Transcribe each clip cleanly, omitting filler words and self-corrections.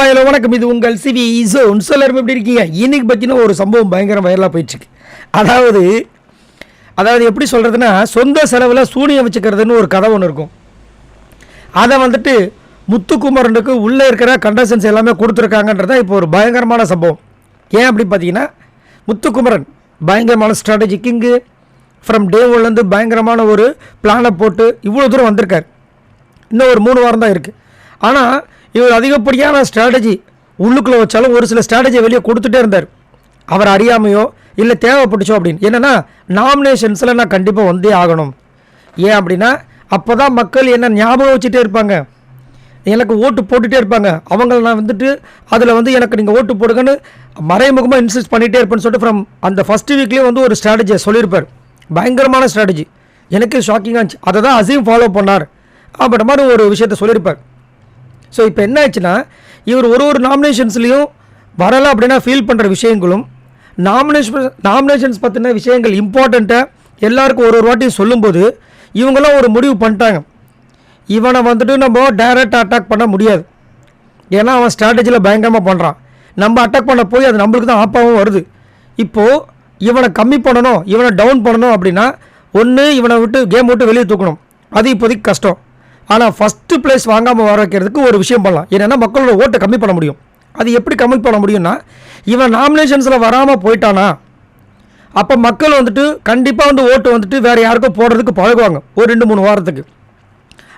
Hello வணக்கம். இது உங்கள் சிவி ஜோன். எல்லாரும் எப்படி இருக்கீங்க? இன்னைக்கு பற்றின ஒரு சம்பவம் பயங்கரம் வைரலாக போயிட்டுருக்கு. அதாவது எப்படி சொல்கிறதுனா, சொந்த செலவில் சூனியம் வச்சுக்கிறதுன்னு ஒரு கதை ஒன்று இருக்கும். அதை வந்துட்டு முத்துக்குமரனுக்கு உள்ளே இருக்கிற கண்டஸ்டன்ஸ் எல்லாமே கொடுத்துருக்காங்கன்றதான் இப்போ ஒரு பயங்கரமான சம்பவம். ஏன் அப்படி பார்த்தீங்கன்னா, முத்துக்குமரன் பயங்கரமான ஸ்ட்ராட்டஜி கிங்கு. ஃப்ரம் டே ஒன்லேருந்து பயங்கரமான ஒரு பிளானை போட்டு இவ்வளோ தூரம் வந்திருக்கார். இன்னும் ஒரு 3 வாரம் தான் இருக்குது. ஆனால் இவர் அதிகப்படியான ஸ்ட்ராட்டஜி உள்ளுக்குள்ளே வச்சாலும் ஒரு சில ஸ்ட்ராட்டஜியை வெளியே கொடுத்துட்டே இருந்தார். அவர் அறியாமையோ இல்லை தேவைப்பட்டுச்சோ அப்படின்னு. என்னென்னா, நாமினேஷன்ஸில் நான் கண்டிப்பாக வந்தே ஆகணும். ஏன் அப்படின்னா, அப்போ தான் மக்கள் என்ன ஞாபகம் வச்சுட்டே இருப்பாங்க, எனக்கு ஓட்டு போட்டுகிட்டே இருப்பாங்க. அவங்கள நான் வந்துட்டு அதில் வந்து எனக்கு நீங்கள் ஓட்டு போடுங்கன்னு மறைமுகமாக இன்சிஸ்ட் பண்ணிகிட்டே இருப்பேன்னு சொல்லிட்டு ஃப்ரம் அந்த ஃபஸ்ட்டு வீக்லேயே வந்து ஒரு ஸ்ட்ராட்டஜியை சொல்லியிருப்பார். பயங்கரமான ஸ்ட்ராட்டஜி. எனக்கு ஷாக்கிங்காக இருந்துச்சு. அதை தான் அசீம் ஃபாலோ பண்ணார் அப்படின்ற மாதிரி ஒரு விஷயத்தை சொல்லியிருப்பார். ஸோ இப்போ என்ன ஆச்சுன்னா, இவர் ஒரு நாமினேஷன்ஸ்லேயும் வரலை அப்படின்னா ஃபீல் பண்ணுற விஷயங்களும் நாமினேஷன்ஸ் பற்றின விஷயங்கள் இம்பார்ட்டண்ட்டாக எல்லாருக்கும் ஒரு வாட்டியும் சொல்லும்போது இவங்களாம் ஒரு முடிவு பண்ணிட்டாங்க. இவனை வந்துட்டு நம்ம டைரெக்டாக அட்டாக் பண்ண முடியாது. ஏன்னா அவன் ஸ்ட்ராட்டஜியில் பயங்கரமாக பண்ணுறான். நம்ம அட்டாக் பண்ண போய் அது நம்மளுக்கு தான் ஆப்பாகவும் வருது. இப்போது இவனை கம்மி பண்ணணும், இவனை டவுன் பண்ணணும் அப்படின்னா ஒன்று இவனை விட்டு கேம் விட்டு வெளியே தூக்கணும். அது இப்போதைக்கு கஷ்டம். ஆனால் ஃபஸ்ட்டு ப்ளேஸ் வாங்காமல் வர வைக்கிறதுக்கு ஒரு விஷயம் பண்ணலாம். ஏன்னா மக்களோட ஓட்டை கம்மி பண்ண முடியும். அது எப்படி கம்மி பண்ண முடியும்னா, இவன் நாமினேஷன்ஸில் வராமல் போயிட்டானா அப்போ மக்கள் வந்துட்டு கண்டிப்பாக வந்து ஓட்டு வந்துட்டு வேறு யாருக்கும் போடுறதுக்கு பழகுவாங்க ஒரு 2-3 வாரத்துக்கு.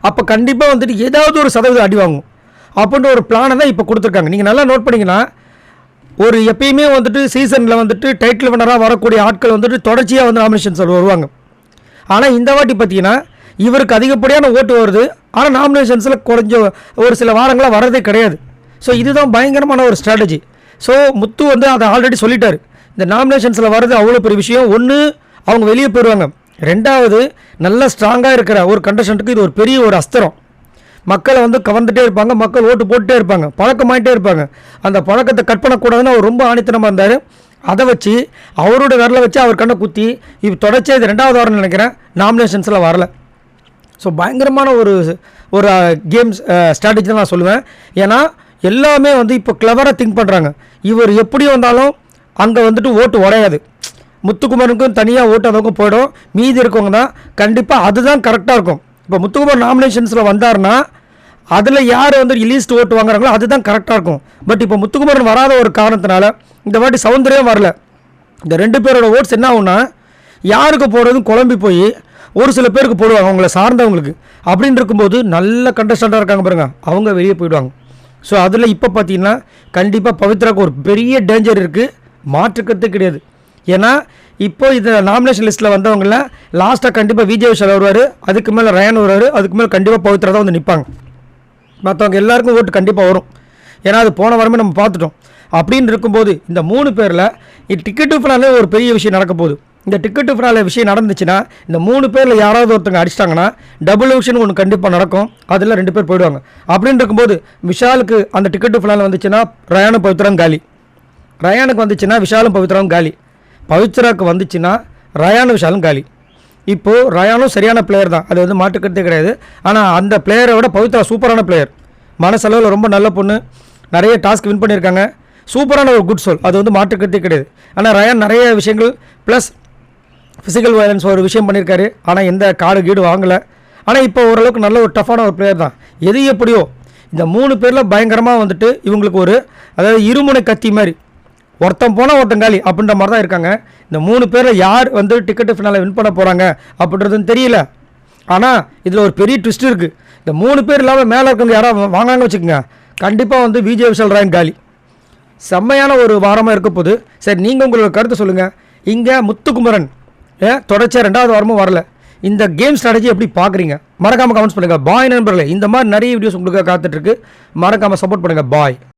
அப்போ கண்டிப்பாக வந்துட்டு ஏதாவது ஒரு சதவீதம் அடி வாங்கும் அப்படின்ற ஒரு பிளானை தான் இப்போ கொடுத்துருக்காங்க. நீங்கள் நல்லா நோட் பண்ணிங்கன்னா, ஒரு எப்பயுமே வந்துட்டு சீசனில் வந்துட்டு டைட்டில் வினராக வரக்கூடிய ஆட்கள் வந்துட்டு தொடர்ச்சியாக வந்து நாமினேஷன்ஸில் வருவாங்க. ஆனால் இந்த வாட்டி பார்த்தீங்கன்னா இவருக்கு அதிகப்படியான ஓட்டு வருது. ஆனால் நாமினேஷன்ஸில் கொஞ்சம் ஒரு சில வாரங்களாக வரதே கிடையாது. ஸோ இதுதான் பயங்கரமான ஒரு ஸ்ட்ராட்டஜி. ஸோ முத்து வந்து அதை ஆல்ரெடி சொல்லிட்டார். இந்த நாமினேஷன்ஸில் வர்றது அவ்வளோ பெரிய விஷயம். ஒன்று, அவங்க வெளியே போயிடுவாங்க. ரெண்டாவது, நல்ல ஸ்ட்ராங்காக இருக்கிற ஒரு கண்டஸ்டன்ட்டுக்கு இது ஒரு பெரிய ஒரு அஸ்திரம். மக்களை வந்து கவர்ந்துட்டே இருப்பாங்க, மக்கள் ஓட்டு போட்டுகிட்டே இருப்பாங்க, பழக்கமாகிட்டே இருப்பாங்க. அந்த பழக்கத்தை கட் பண்ணக்கூடாதுன்னு அவர் ரொம்ப ஆணித்தனமாக இருந்தார். அதை வச்சு அவரோட விரலை வச்சு அவர் கண்ணை குத்தி இப்போ தொடர்ச்சியாக இது 2வது வாரம்னு நினைக்கிறேன் நாமினேஷன்ஸில் வரலை. ஸோ பயங்கரமான ஒரு கேம்ஸ் ஸ்ட்ராட்டஜி தான் நான் சொல்லுவேன். ஏன்னா எல்லாமே வந்து இப்போ கிளவராக திங்க் பண்ணுறாங்க. இவர் எப்படி வந்தாலும் அங்கே வந்துட்டு ஓட்டு உடையாது. முத்துக்குமரனுக்கும் தனியாக ஓட்டு அதற்கும் போய்டும். மீதி இருக்கவங்க தான் கண்டிப்பாக அதுதான் கரெக்டாக இருக்கும். இப்போ முத்துக்குமர் நாமினேஷன்ஸில் வந்தார்னா அதில் யார் வந்து லீஸ்ட் ஓட்டு வாங்குறாங்களோ அதுதான் கரெக்டாக இருக்கும். பட் இப்போ முத்துக்குமரன் வராத ஒரு காரணத்தினால இந்த வாட்டி சௌந்தர்யம் வரல. இந்த 2 பேரோட ஓட்ஸ் என்ன ஆகுனா, யாருக்கு போடுறதும் குழம்பி போய் ஒரு சில பேருக்கு போடுவாங்க, அவங்கள சார்ந்தவங்களுக்கு. அப்படின்னு இருக்கும்போது நல்ல கண்டஸ்டண்ட்டாக இருக்காங்க பாருங்கள், அவங்க வெளியே போயிடுவாங்க. ஸோ அதில் இப்போ பார்த்தீங்கன்னா கண்டிப்பாக பவித்ராவுக்கு ஒரு பெரிய டேஞ்சர் இருக்குது, மாற்றுக்கிறதே கிடையாது. ஏன்னா இப்போ இது நாமினேஷன் லிஸ்ட்டில் வந்தவங்கள லாஸ்ட்டாக கண்டிப்பாக விஜய் விஷால் வருவார், அதுக்கு மேலே ரயான் வருவார், அதுக்கு மேலே கண்டிப்பாக பவித்ரா தான் வந்து நிற்பாங்க. மற்றவங்க எல்லாருக்கும் ஓட்டு கண்டிப்பாக வரும். ஏன்னா அது போன வாரமே நம்ம பார்த்துட்டோம். அப்படின்னு இருக்கும்போது இந்த 3 பேரில் டிக்கெட்டு ஃபினாலே ஒரு பெரிய விஷயம் நடக்க போகுது. இந்த டிக்கெட்டு ஃபினாலே விஷயம் நடந்துச்சுன்னா இந்த 3 பேரில் யாராவது ஒருத்தங்க அடிச்சிட்டாங்கன்னா டபுள் எவிக்ஷன் ஒன்று கண்டிப்பாக நடக்கும். அதில் 2 பேர் போயிடுவாங்க. அப்படின்னு இருக்கும்போது விஷாலுக்கு அந்த டிக்கெட்டு ஃபினாலே வந்துச்சுன்னா ரயானும் பவித்ராவும் காலி, ரயானுக்கு வந்துச்சுன்னா விஷாலும் பவித்ராவும் காலி, பவித்ராவுக்கு வந்துச்சுன்னா ரயானும் விஷாலும் காலி. இப்போது ரயானும் சரியான பிளேயர் தான், அது வந்து மாற்றுக்கிறதே கிடையாது. ஆனால் அந்த பிளேயரை விட பவித்ரா சூப்பரான பிளேயர். மனசளவில் ரொம்ப நல்ல பொண்ணு, நிறைய டாஸ்க் வின் பண்ணியிருக்காங்க, சூப்பரான ஒரு குட் சோல், அது வந்து மாற்றுக்கிறதே கிடையாது. ஆனால் ரயான் நிறைய விஷயங்கள் ப்ளஸ் ஃபிசிக்கல் வயலன்ஸ் ஒரு விஷயம் பண்ணியிருக்காரு. ஆனால் எந்த கார்டு கீடு வாங்கலை. ஆனால் இப்போ ஓரளவுக்கு நல்ல ஒரு டஃப்பான ஒரு பிளேயர் தான். எது எப்படியோ இந்த 3 பேரில் பயங்கரமாக வந்துட்டு இவங்களுக்கு ஒரு அதாவது இருமுனை கத்தி மாதிரி ஒருத்தன் போனால் ஒருத்தன் காலி அப்படின்ற மாதிரி தான் இருக்காங்க. இந்த 3 பேரில் யார் வந்து டிக்கெட்டு ஃபினாலே வின் பண்ண போகிறாங்க அப்படின்றதுன்னு தெரியல. ஆனால் இதில் ஒரு பெரிய ட்விஸ்ட் இருக்குது. இந்த 3 பேர் இல்லாமல் மேலே இருக்கவங்க யாராவது வாங்காங்க வச்சுக்கோங்க, கண்டிப்பாக வந்து விஜய் விஷால் ரயான் காலி. செம்மையான ஒரு வாரமாக இருக்க போகுது. சரி, நீங்கள் உங்களோட கருத்தை சொல்லுங்கள். இங்கே முத்துக்குமரன் தொடர்ச்சியாக 2வது வாரமும் வரல. இந்த கேம் ஸ்ட்ராட்டஜி எப்படி பார்க்குறீங்க? மறக்காமல் கமெண்ட்ஸ் பண்ணுங்கள். பாய் நண்பர்களே, இந்த மாதிரி நிறைய வீடியோஸ் உங்களுக்கு காத்துட்ருக்கு. மறக்காமல் சப்போர்ட் பண்ணுங்கள். பாய்.